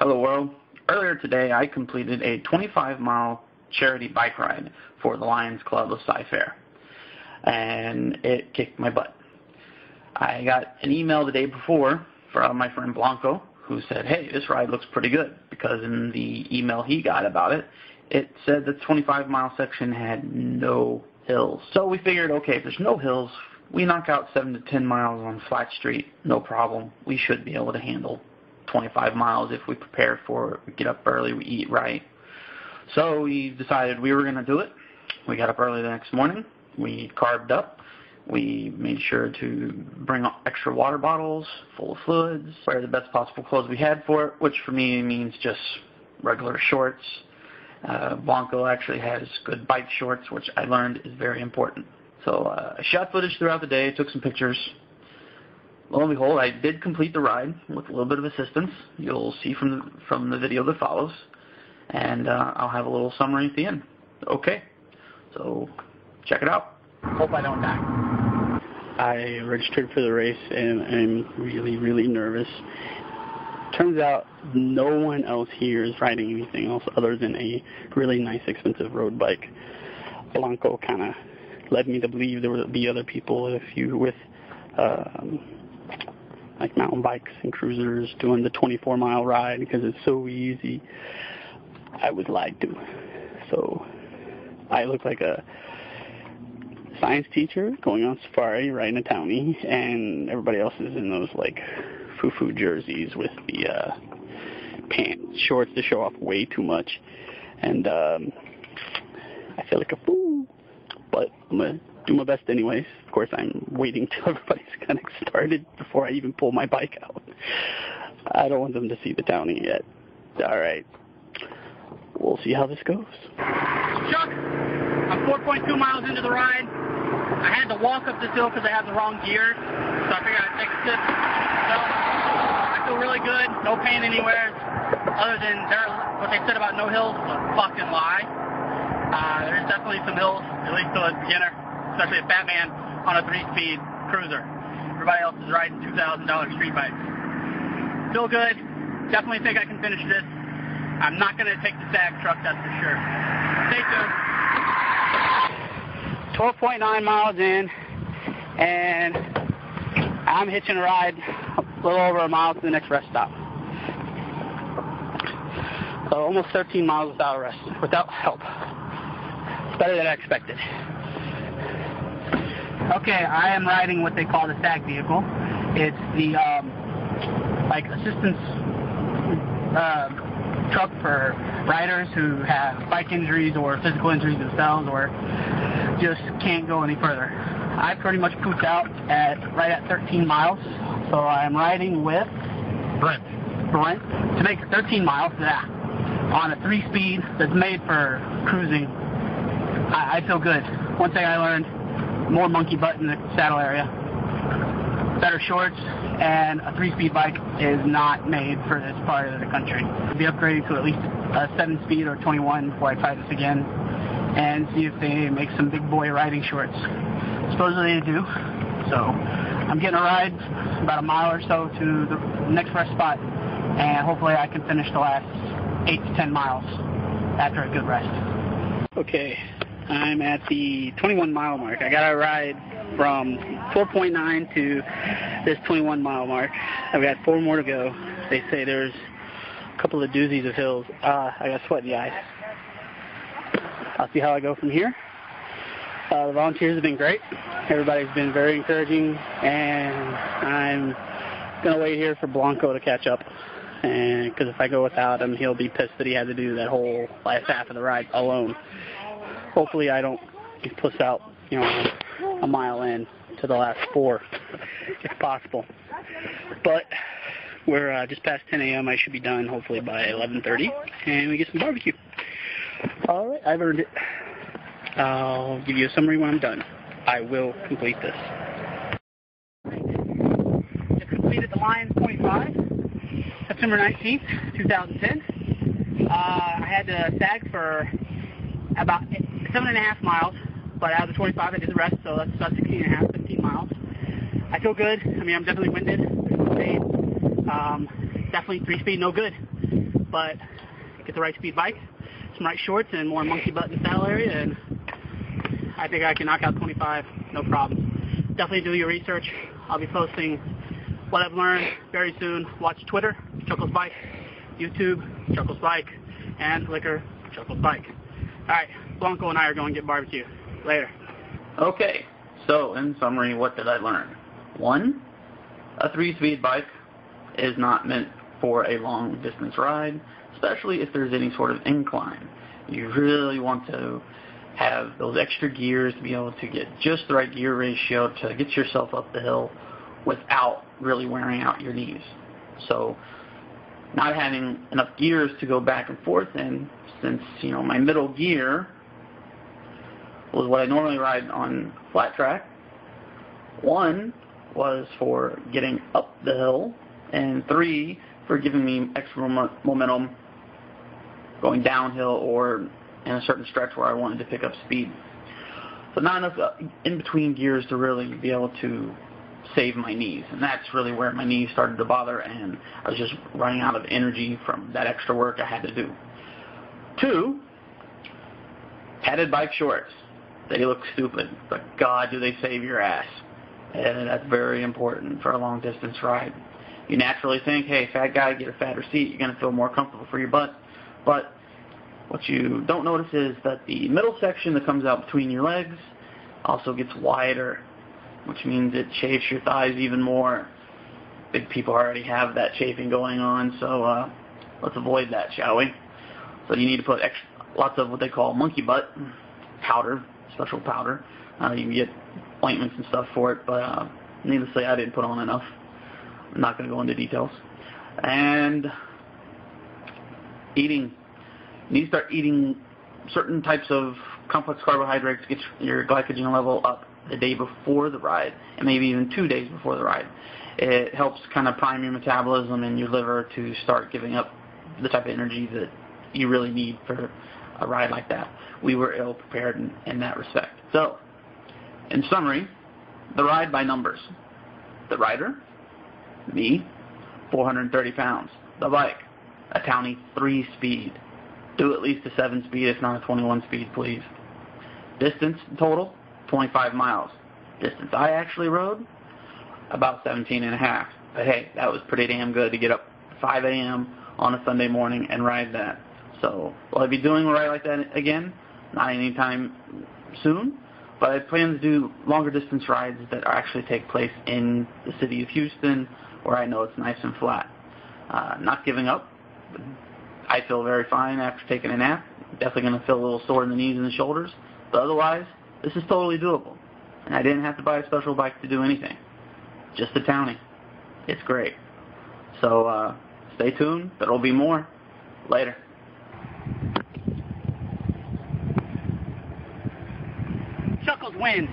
Hello world. Earlier today I completed a 25-mile charity bike ride for the Lions Club of Sci-Fair, and it kicked my butt. I got an email the day before from my friend Blanco, who said, hey, this ride looks pretty good, because in the email he got about it, it said the 25-mile section had no hills. So we figured, okay, if there's no hills, we knock out 7 to 10 miles on flat street, no problem. We should be able to handle 25 miles if we prepare for it, we get up early, we eat right. So we decided we were going to do it. We got up early the next morning, we carved up, we made sure to bring extra water bottles full of fluids, wear the best possible clothes we had for it, which for me means just regular shorts. Blanco actually has good bike shorts, which I learned is very important. So I shot footage throughout the day, took some pictures. Lo and behold, I did complete the ride with a little bit of assistance. You'll see from the video that follows. And I'll have a little summary at the end. Okay, so check it out. Hope I don't die. I registered for the race, and I'm really, really nervous. Turns out no one else here is riding anything else other than a really nice, expensive road bike. Blanco kind of led me to believe there would be other people, with like mountain bikes and cruisers doing the 24-mile ride because it's so easy. I was lied to. So I look like a science teacher going on safari riding a townie, and everybody else is in those like foo-foo jerseys with the pants, shorts to show off way too much. And I feel like a fool, but I'm going to do my best anyways. Of course, I'm waiting till everybody's kind of started before I even pull my bike out. I don't want them to see the townie yet. All right. We'll see how this goes. Chuck, I'm 4.2 miles into the ride. I had to walk up this hill because I had the wrong gear, so I figured I'd take a sip. So I feel really good, no pain anywhere, other than what they said about no hills was a fucking lie. There's definitely some hills, at least to a beginner, especially a fat man on a 3-speed cruiser. Everybody else is riding $2,000 street bikes. Feel good, definitely think I can finish this. I'm not going to take the SAG truck, that's for sure. Stay tuned. 12.9 miles in, and I'm hitching a ride a little over a mile to the next rest stop. So almost 13 miles without help. It's better than I expected. Okay, I am riding what they call the SAG vehicle. It's the like assistance truck for riders who have bike injuries or physical injuries themselves or just can't go any further. I pretty much pooped out right at 13 miles, so I'm riding with Brent to make 13 miles on a 3-speed that's made for cruising. I feel good. One thing I learned, more monkey butt in the saddle area, better shorts, and a 3-speed bike is not made for this part of the country. I'll be upgrading to at least a 7-speed or 21 before I try this again and see if they make some big boy riding shorts. Supposedly they do. So I'm getting a ride about a mile or so to the next rest spot, and hopefully I can finish the last 8 to 10 miles after a good rest. Okay, I'm at the 21-mile mark. I got a ride from 4.9 to this 21-mile mark. I've got 4 more to go. They say there's a couple of doozies of hills. I got sweat in the eyes. I'll see how I go from here. The volunteers have been great. Everybody's been very encouraging, and I'm going to wait here for Blanco to catch up. And because if I go without him, he'll be pissed that he had to do that whole last half of the ride alone. Hopefully I don't puss out, a mile in to the last 4, if possible. But we're just past 10 a.m. I should be done hopefully by 11:30, and we get some barbecue. All right, I've earned it. I'll give you a summary when I'm done. I will complete this. Just completed the Lions 25, September 19th, 2010. I had to SAG for about 7.5 miles, but out of the 25 I did the rest, so that's about 15 miles. I feel good. I mean, I'm definitely winded. There's no pain. Definitely 3-speed, no good. but get the right speed bike, some right shorts, and more monkey butt in the saddle area, and I think I can knock out 25, no problem. Definitely do your research. I'll be posting what I've learned very soon. Watch Twitter, Chuckles Bike, YouTube, Chuckles Bike, and Flickr, Chuckles Bike. Alright, Blanco and I are going to get barbecue. Later. Okay, so in summary, what did I learn? 1, a 3-speed bike is not meant for a long distance ride, especially if there's any sort of incline. You really want to have those extra gears to be able to get just the right gear ratio to get yourself up the hill without really wearing out your knees. So not having enough gears to go back and forth in, since my middle gear was what I normally ride on flat track. 1 was for getting up the hill, and 3 for giving me extra momentum going downhill or in a certain stretch where I wanted to pick up speed. So not enough in-between gears to really be able to save my knees, and that's really where my knees started to bother, and I was just running out of energy from that extra work I had to do. 2, padded bike shorts. They look stupid, but God, do they save your ass. And that's very important for a long-distance ride. You naturally think, hey, fat guy, get a fatter seat. You're going to feel more comfortable for your butt. But what you don't notice is that the middle section that comes out between your legs also gets wider, which means it chafes your thighs even more. Big people already have that chafing going on, so let's avoid that, shall we? So you need to put lots of what they call monkey butt powder, special powder. You can get ointments and stuff for it, but needless to say, I didn't put on enough. I'm not going to go into details. And eating. You need to start eating certain types of complex carbohydrates to get your glycogen level up the day before the ride, and maybe even 2 days before the ride. It helps kind of prime your metabolism and your liver to start giving up the type of energy that you really need for a ride like that. We were ill prepared in that respect. So, in summary, the ride by numbers. The rider, me, 430 pounds. The bike, a towny 3-speed. Do at least a 7-speed, if not a 21-speed, please. Distance total, 25 miles. Distance I actually rode, about 17.5. But hey, that was pretty damn good to get up 5 a.m. on a Sunday morning and ride that. So, will I be doing a ride like that again? Not anytime soon, but I plan to do longer distance rides that actually take place in the city of Houston, where I know it's nice and flat. Not giving up. I feel very fine after taking a nap. Definitely going to feel a little sore in the knees and the shoulders, but otherwise, this is totally doable. And I didn't have to buy a special bike to do anything. Just a townie. It's great. So, stay tuned. There will be more. Later. Chuckles wins.